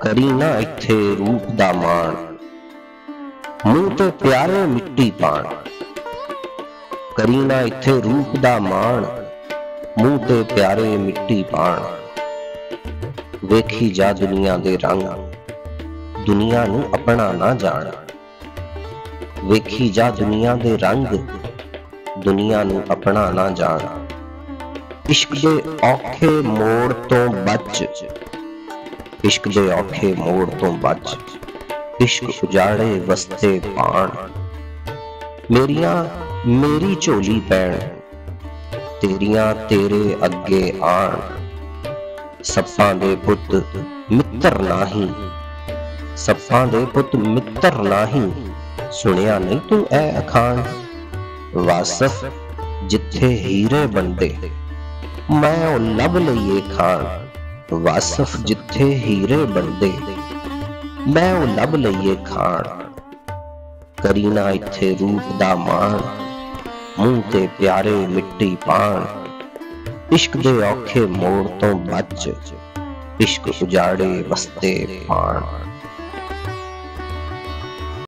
करी ना इत्थे रूप दा मान, मूंह ते प्यारे मिट्टी पाण। करी ना इत्थे रूप दा मान, मूंह ते प्यारे मिट्टी पाण। वेखी जा दुनिया दे रंग, दुनिया नूं अपना ना जाण। वेखी जा दुनिया दे रंग, दुनिया नूं अपना ना जाण। इश्क दे औखे मोड़ तो बच, इश्क दे औखे मोड़ तो बच, इश्क उजाड़े वस्ते पाण। मेरियां मेरी झोली पैण, तेरियां तेरे अगे आण। सप्पां दे पुत मित्र नाही, सप्पां दे पुत मित्र नाही, सुनिया नहीं तू ऐ अखाण। वासफ जिथे हीरे बनदे, मैं ओ लब लईए खाण। वासफ जिथे हीरे बनदे, मैं ओ लब लईए खाण। करी ना इत्थे रूप दा मान, मूंह ते प्यारे मिट्टी पाण। इश्क दे औखे मोड़ तो बच, इश्क उजाड़े वस्ते पाण।